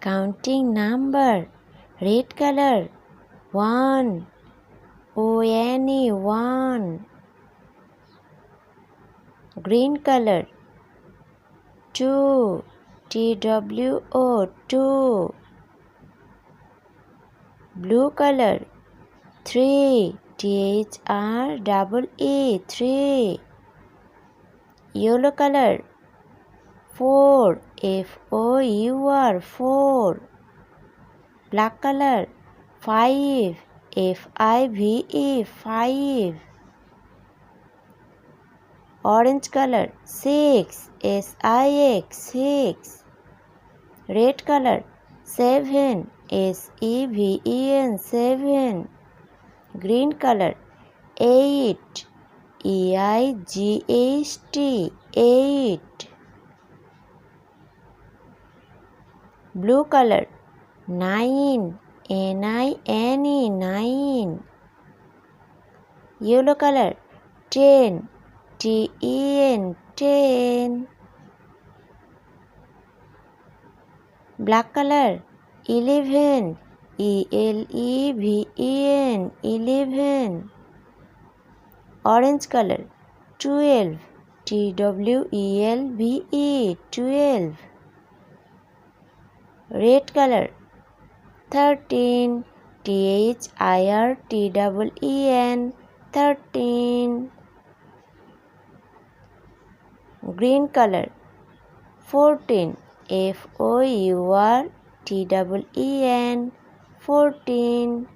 Counting number. Red color. 1. O-N-E, 1. Green color. 2. T-W-O, 2. Blue color. 3. T-H-R-E-E, 3. Yellow color. 4. F-O-U-R, 4. Black color. 5. F-I-V-E, 5. Orange color. 6. S-I-X, 6. Red color. 7. S-E-V-E-N, 7. Green color. 8. E-I-G-H-T, 8. Blue color. 9. N-I-N-E, 9. Yellow color. 10. T-E-N, 10. Black color. 11. E-L-E-V-E-N, 11. Orange color. 12. T-W-E-L-V-E, 12. Red color. 13. T-H-I-R-T-E-E-N, 13. Green color. 14. F-O-U-R-T-E-E-N, 14.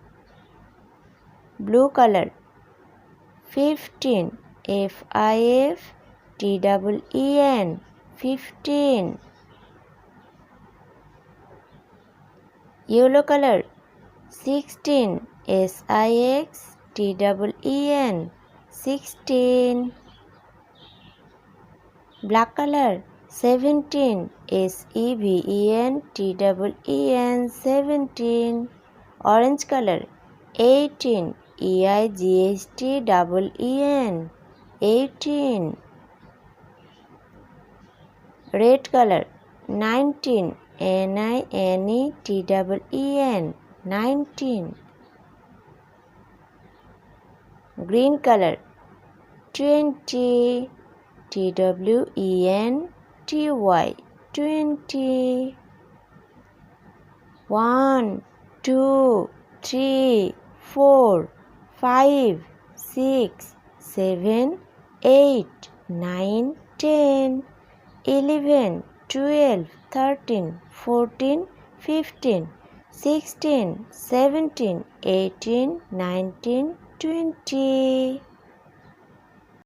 Blue color. 15. F-I-F-T-E-E-N, 15. Yellow color. 16. S-I-X-T-E-E-N, 16. Black color. 17. S-E-V-E-N-T-E-E-N, 17. Orange color. 18. E-I-G-H-T-E-E-N, 18. Red color. 19. N-I-N-E-T-E-E-N, 19. Green color. 20. T-W-E-N-T-Y, 20. 1, 2, 3, 4, 5, 6, 7, 8, 9, 10, 11, 12, 13, 14, 15, 16, 17, 18, 19, 20.